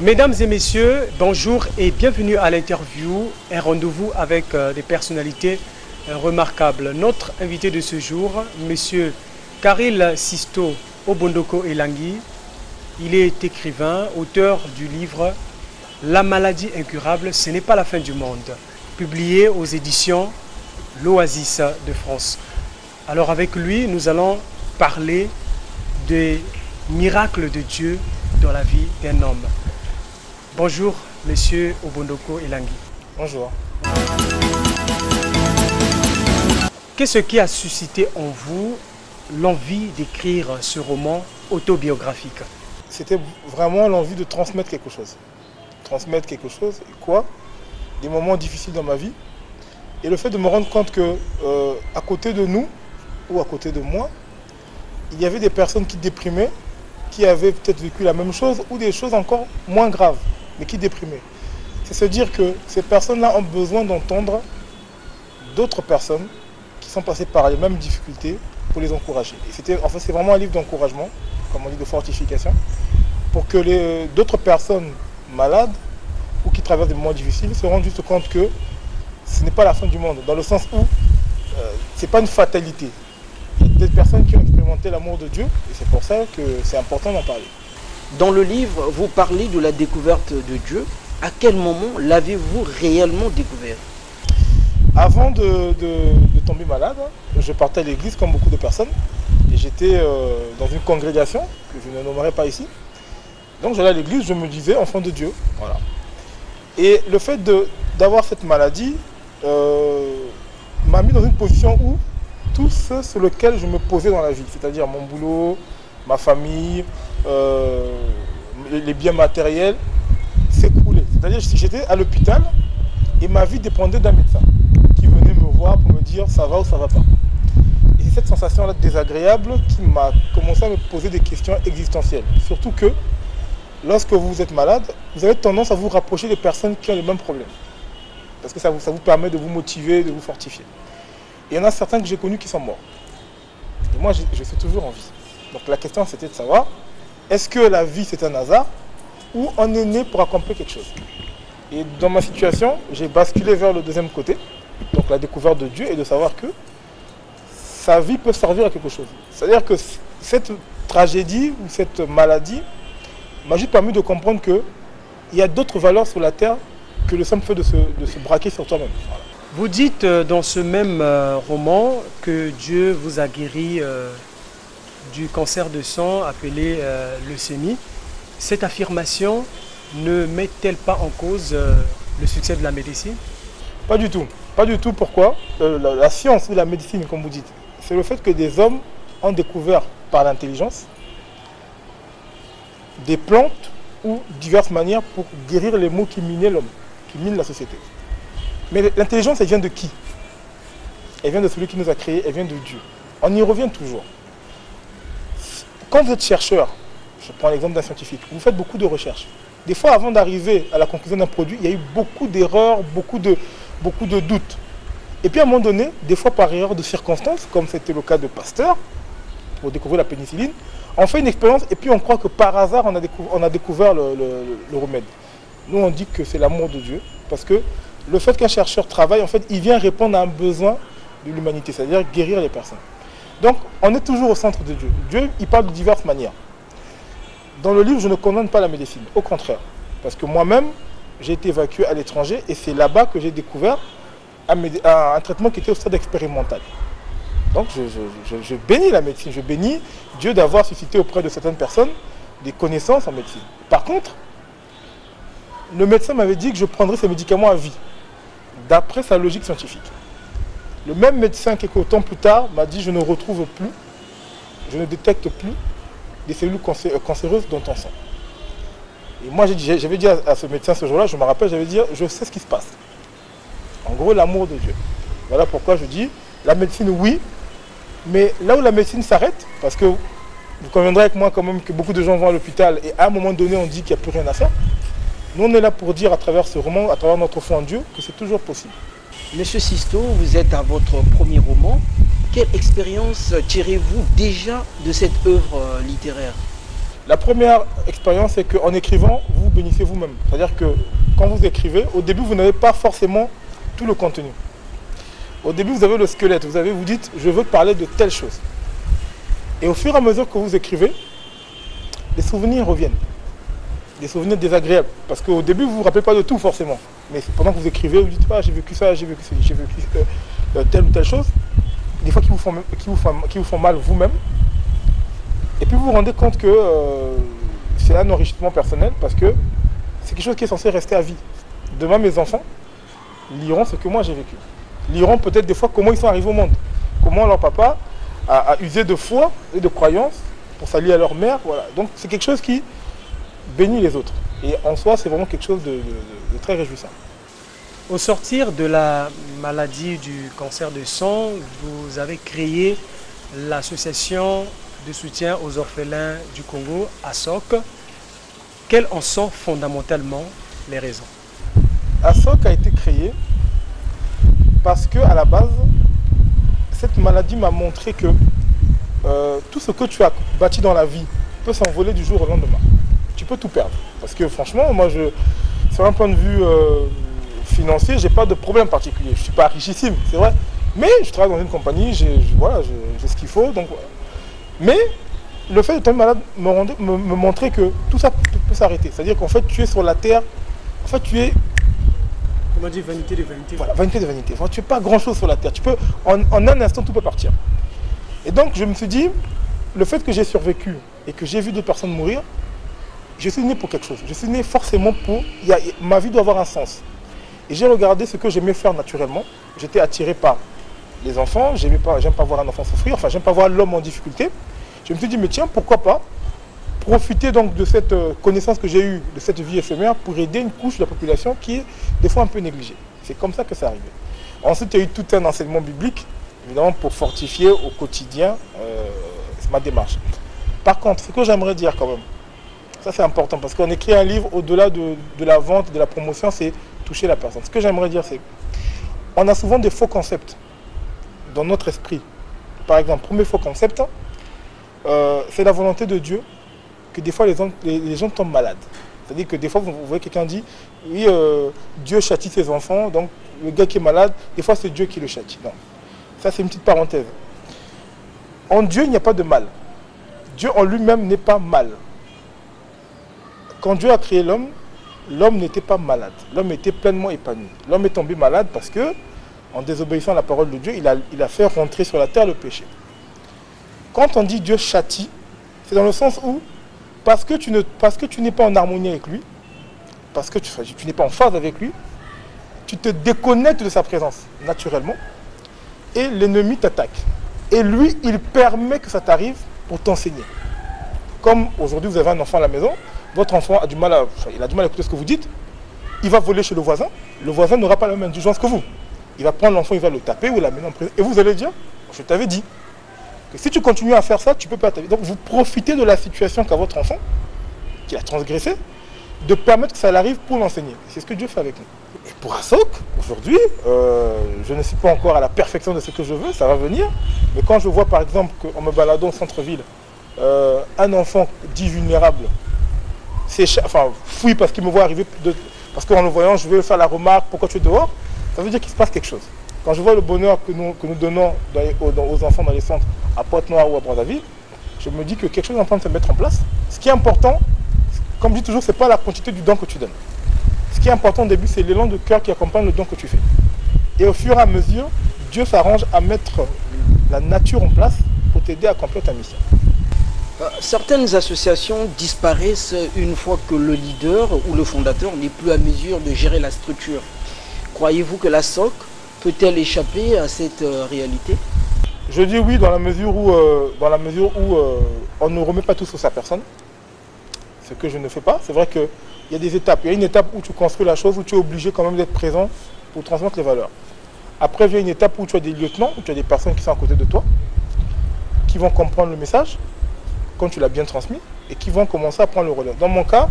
Mesdames et messieurs, bonjour et bienvenue à l'interview, un rendez-vous avec des personnalités remarquables. Notre invité de ce jour, Monsieur Karil Sisto Obondoko Elangui, il est écrivain, auteur du livre « La maladie incurable, ce n'est pas la fin du monde », publié aux éditions L'Oasis de France. Alors avec lui, nous allons parler des miracles de Dieu dans la vie d'un homme. Bonjour, Monsieur Obondoko Elangui. Bonjour. Qu'est-ce qui a suscité en vous l'envie d'écrire ce roman autobiographique? C'était vraiment l'envie de transmettre quelque chose. Transmettre quelque chose, et quoi? Des moments difficiles dans ma vie. Et le fait de me rendre compte que à côté de nous, ou à côté de moi, il y avait des personnes qui déprimaient, qui avaient peut-être vécu la même chose, ou des choses encore moins graves, mais qui déprimaient. C'est se dire que ces personnes-là ont besoin d'entendre d'autres personnes qui sont passées par les mêmes difficultés pour les encourager. Et c'était, en fait, c'est vraiment un livre d'encouragement, comme on dit, de fortification, pour que d'autres personnes malades ou qui traversent des moments difficiles se rendent juste compte que ce n'est pas la fin du monde, dans le sens où ce n'est pas une fatalité. Il y a des personnes qui ont expérimenté l'amour de Dieu, et c'est pour ça que c'est important d'en parler. Dans le livre, vous parlez de la découverte de Dieu. À quel moment l'avez-vous réellement découvert? Avant de tomber malade, je partais à l'église comme beaucoup de personnes. Et j'étais dans une congrégation que je ne nommerai pas ici. Donc j'allais à l'église, je me disais enfant de Dieu. Voilà. Et le fait d'avoir cette maladie m'a mis dans une position où tout ce sur lequel je me posais dans la vie, c'est-à-dire mon boulot, ma famille, les biens matériels, s'écroulaient. C'est-à-dire que j'étais à l'hôpital et ma vie dépendait d'un médecin qui venait me voir pour me dire ça va ou ça va pas. Et c'est cette sensation-là désagréable qui m'a commencé à me poser des questions existentielles. Surtout que lorsque vous êtes malade, vous avez tendance à vous rapprocher des personnes qui ont les mêmes problèmes. Parce que ça vous permet de vous motiver, de vous fortifier. Et il y en a certains que j'ai connus qui sont morts. Et moi, je suis toujours en vie. Donc la question, c'était de savoir, est-ce que la vie, c'est un hasard ou on est né pour accomplir quelque chose? Et dans ma situation, j'ai basculé vers le deuxième côté, donc la découverte de Dieu et de savoir que sa vie peut servir à quelque chose. C'est-à-dire que cette tragédie ou cette maladie m'a juste permis de comprendre qu'il y a d'autres valeurs sur la terre que le simple fait de se braquer sur toi-même. Voilà. Vous dites dans ce même roman que Dieu vous a guéri du cancer de sang appelé leucémie. Cette affirmation ne met-elle pas en cause le succès de la médecine? Pas du tout. Pas du tout. Pourquoi? La science ou la médecine, comme vous dites, c'est le fait que des hommes ont découvert par l'intelligence des plantes ou diverses manières pour guérir les maux qui minaient l'homme, qui minent la société. Mais l'intelligence, elle vient de qui? Elle vient de celui qui nous a créés, elle vient de Dieu. On y revient toujours. Quand vous êtes chercheur, je prends l'exemple d'un scientifique, vous faites beaucoup de recherches. Des fois, avant d'arriver à la conclusion d'un produit, il y a eu beaucoup d'erreurs, beaucoup de doutes. Et puis à un moment donné, des fois par erreur de circonstances, comme c'était le cas de Pasteur, pour découvrir la pénicilline, on fait une expérience et puis on croit que par hasard, on a découvert le remède. Nous, on dit que c'est l'amour de Dieu, parce que le fait qu'un chercheur travaille, en fait, il vient répondre à un besoin de l'humanité, c'est-à-dire guérir les personnes. Donc, on est toujours au centre de Dieu. Dieu, il parle de diverses manières. Dans le livre, je ne condamne pas la médecine, au contraire. Parce que moi-même, j'ai été évacué à l'étranger et c'est là-bas que j'ai découvert un traitement qui était au stade expérimental. Donc, je bénis la médecine, je bénis Dieu d'avoir suscité auprès de certaines personnes des connaissances en médecine. Par contre, le médecin m'avait dit que je prendrais ces médicaments à vie, d'après sa logique scientifique. Le même médecin, quelques temps plus tard, m'a dit je ne retrouve plus, je ne détecte plus des cellules cancéreuses dans ton sang. Et moi, j'avais dit à ce médecin ce jour-là, je me rappelle, j'avais dit je sais ce qui se passe. En gros, l'amour de Dieu. Voilà pourquoi je dis la médecine, oui, mais là où la médecine s'arrête, parce que vous conviendrez avec moi quand même que beaucoup de gens vont à l'hôpital et à un moment donné, on dit qu'il n'y a plus rien à faire. Nous, on est là pour dire à travers ce roman, à travers notre foi en Dieu, que c'est toujours possible. Monsieur Sisto, vous êtes à votre premier roman. Quelle expérience tirez-vous déjà de cette œuvre littéraire? La première expérience, c'est qu'en écrivant, vous bénissez vous-même. C'est-à-dire que quand vous écrivez, au début, vous n'avez pas forcément tout le contenu. Au début, vous avez le squelette. Vous dites, je veux parler de telle chose. Et au fur et à mesure que vous écrivez, les souvenirs reviennent. Des souvenirs désagréables. Parce qu'au début, vous ne vous rappelez pas de tout forcément. Mais pendant que vous écrivez, vous dites, ah, j'ai vécu ça, j'ai vécu telle ou telle chose. Des fois qui vous font mal vous-même. Et puis vous vous rendez compte que c'est un enrichissement personnel parce que c'est quelque chose qui est censé rester à vie. Demain, mes enfants liront ce que moi j'ai vécu. Liront peut-être des fois comment ils sont arrivés au monde. Comment leur papa a usé de foi et de croyance pour s'allier à leur mère. Voilà. Donc c'est quelque chose qui bénit les autres. Et en soi, c'est vraiment quelque chose de très réjouissant. Au sortir de la maladie du cancer du sang, vous avez créé l'association de soutien aux orphelins du Congo, ASOC. Quelles en sont fondamentalement les raisons? ASOC a été créé parce que à la base, cette maladie m'a montré que tout ce que tu as bâti dans la vie peut s'envoler du jour au lendemain. Tu peux tout perdre. Parce que franchement, moi, sur un point de vue financier, j'ai pas de problème particulier. Je ne suis pas richissime, c'est vrai. Mais je travaille dans une compagnie, j'ai ce qu'il faut. Donc, voilà. Mais le fait de tomber malade me montrait que tout ça peut s'arrêter. C'est-à-dire qu'en fait, tu es sur la terre. En fait, tu es... Comment dire, vanité de vanité. Voilà, vanité de vanité. Enfin, tu n'es pas grand-chose sur la terre. Tu peux, en un instant, tout peut partir. Et donc, je me suis dit, le fait que j'ai survécu et que j'ai vu d'autres personnes mourir, je suis né pour quelque chose. Je suis né forcément pour... ma vie doit avoir un sens. Et j'ai regardé ce que j'aimais faire naturellement. J'étais attiré par les enfants. J'aime pas voir un enfant souffrir. Enfin, j'aime pas voir l'homme en difficulté. Je me suis dit, mais tiens, pourquoi pas profiter donc de cette connaissance que j'ai eue, de cette vie éphémère, pour aider une couche de la population qui est des fois un peu négligée. C'est comme ça que c'est arrivé. Ensuite, il y a eu tout un enseignement biblique, évidemment, pour fortifier au quotidien ma démarche. Par contre, ce que j'aimerais dire quand même, ça c'est important, parce qu'on écrit un livre au-delà de la vente, de la promotion, c'est toucher la personne. Ce que j'aimerais dire, c'est on a souvent des faux concepts dans notre esprit. Par exemple, premier faux concept, c'est la volonté de Dieu que des fois les gens tombent malades. C'est-à-dire que des fois, vous voyez quelqu'un dit, oui, Dieu châtie ses enfants, donc le gars qui est malade, des fois c'est Dieu qui le châtie. Non, ça c'est une petite parenthèse. En Dieu, il n'y a pas de mal. Dieu en lui-même n'est pas mal. Quand Dieu a créé l'homme, l'homme n'était pas malade. L'homme était pleinement épanoui. L'homme est tombé malade parce que, en désobéissant à la parole de Dieu, il a fait rentrer sur la terre le péché. Quand on dit Dieu châtie, c'est dans le sens où, parce que tu n'es pas en harmonie avec lui, parce que tu n'es pas en phase avec lui, tu te déconnectes de sa présence, naturellement, et l'ennemi t'attaque. Et lui, il permet que ça t'arrive pour t'enseigner. Comme aujourd'hui, vous avez un enfant à la maison, votre enfant a du mal à écouter ce que vous dites, il va voler chez le voisin n'aura pas la même indulgence que vous. Il va prendre l'enfant, il va le taper ou l'amener en prison. Et vous allez dire, je t'avais dit, que si tu continues à faire ça, tu ne peux pas ta vie. Donc vous profitez de la situation qu'a votre enfant, qui a transgressé, de permettre que ça l'arrive pour l'enseigner. C'est ce que Dieu fait avec nous. Et pour ASOC, aujourd'hui, je ne suis pas encore à la perfection de ce que je veux, ça va venir. Mais quand je vois par exemple qu'en me baladant au centre-ville, un enfant dit vulnérable, fouille parce qu'il me voit arriver, parce qu'en le voyant, je vais faire la remarque, pourquoi tu es dehors, ça veut dire qu'il se passe quelque chose. Quand je vois le bonheur que nous donnons aux enfants dans les centres, à Pointe-Noire ou à Brazzaville, je me dis que quelque chose est en train de se mettre en place. Ce qui est important, comme je dis toujours, ce n'est pas la quantité du don que tu donnes. Ce qui est important au début, c'est l'élan de cœur qui accompagne le don que tu fais. Et au fur et à mesure, Dieu s'arrange à mettre la nature en place pour t'aider à accomplir ta mission. Certaines associations disparaissent une fois que le leader ou le fondateur n'est plus à mesure de gérer la structure. Croyez-vous que la SOC peut-elle échapper à cette réalité? Je dis oui dans la mesure où on ne remet pas tout sur sa personne. Ce que je ne fais pas. C'est vrai qu'il y a des étapes. Il y a une étape où tu construis la chose, où tu es obligé quand même d'être présent pour transmettre les valeurs. Après, il y a une étape où tu as des lieutenants, où tu as des personnes qui sont à côté de toi, qui vont comprendre le message, quand tu l'as bien transmis, et qui vont commencer à prendre le relais. Dans mon cas,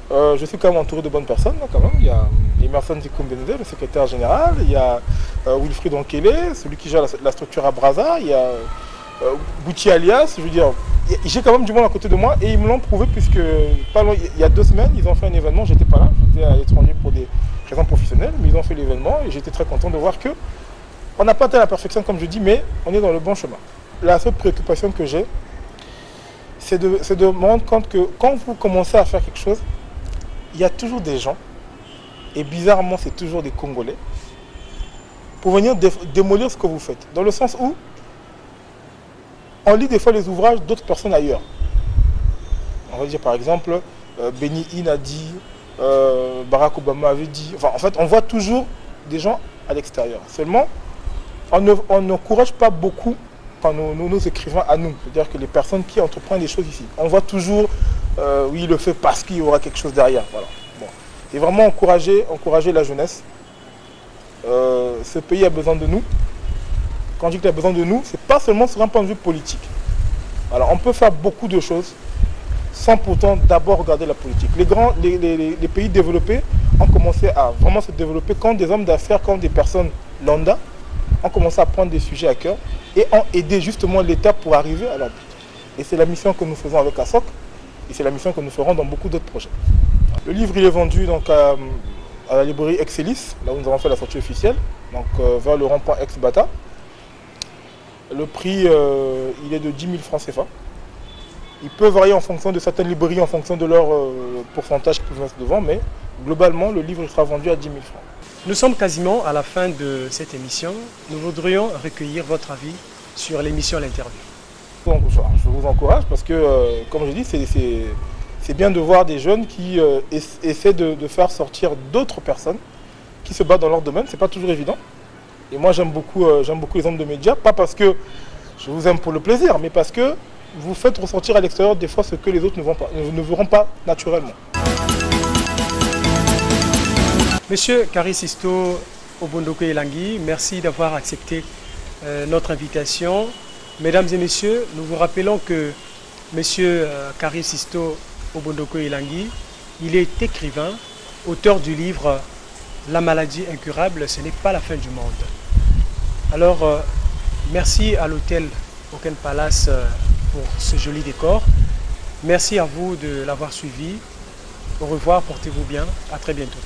je suis quand même entouré de bonnes personnes. Quand même. Il y a Emerson Zikumbenze, le secrétaire général, il y a Wilfried Onkele, celui qui gère la structure à Brazza, il y a Bouti Alias, je veux dire, j'ai quand même du monde à côté de moi et ils me l'ont prouvé puisque il y a 2 semaines, ils ont fait un événement, j'étais pas là, j'étais à l'étranger pour des raisons professionnelles, mais ils ont fait l'événement et j'étais très content de voir que on n'a pas atteint la perfection comme je dis, mais on est dans le bon chemin. La seule préoccupation que j'ai, c'est de me rendre compte que quand vous commencez à faire quelque chose, il y a toujours des gens, et bizarrement c'est toujours des Congolais, pour venir démolir ce que vous faites. Dans le sens où on lit des fois les ouvrages d'autres personnes ailleurs. On va dire par exemple, Benny Hinn a dit, Barack Obama avait dit, enfin en fait on voit toujours des gens à l'extérieur. Seulement, on n'encourage pas beaucoup quand nos écrivains à nous. C'est-à-dire que les personnes qui entreprennent des choses ici. On voit toujours, oui, il le fait parce qu'il y aura quelque chose derrière. Voilà. Bon. Et vraiment encourager la jeunesse. Ce pays a besoin de nous. Quand je dis qu'il a besoin de nous, c'est pas seulement sur un point de vue politique. Alors on peut faire beaucoup de choses sans pourtant d'abord regarder la politique. Les pays développés ont commencé à vraiment se développer quand des hommes d'affaires, quand des personnes lambda ont commencé à prendre des sujets à cœur et ont aidé justement l'État pour arriver à leur but. Et c'est la mission que nous faisons avec ASOC et c'est la mission que nous ferons dans beaucoup d'autres projets. Le livre il est vendu donc à la librairie Excelis, là où nous avons fait la sortie officielle, donc vers le rond-point Ex-Bata. Le prix il est de 10 000 francs CFA. Il peut varier en fonction de certaines librairies, en fonction de leur pourcentage qu'ils peuvent mettre devant, mais globalement le livre sera vendu à 10 000 francs. Nous sommes quasiment à la fin de cette émission. Nous voudrions recueillir votre avis sur l'émission L'Interview. Je vous encourage parce que, comme je dis, c'est bien de voir des jeunes qui essaient de faire sortir d'autres personnes qui se battent dans leur domaine. C'est pas toujours évident. Et moi, j'aime beaucoup les hommes de médias, pas parce que je vous aime pour le plaisir, mais parce que vous faites ressortir à l'extérieur des fois ce que les autres ne verront pas naturellement. Monsieur Kari Sisto Obondoko Elangui, merci d'avoir accepté notre invitation. Mesdames et messieurs, nous vous rappelons que Monsieur Kari Sisto Obondoko Elangui, il est écrivain, auteur du livre « La maladie incurable, ce n'est pas la fin du monde ». Alors, merci à l'hôtel Oken Palace pour ce joli décor. Merci à vous de l'avoir suivi. Au revoir, portez-vous bien. À très bientôt.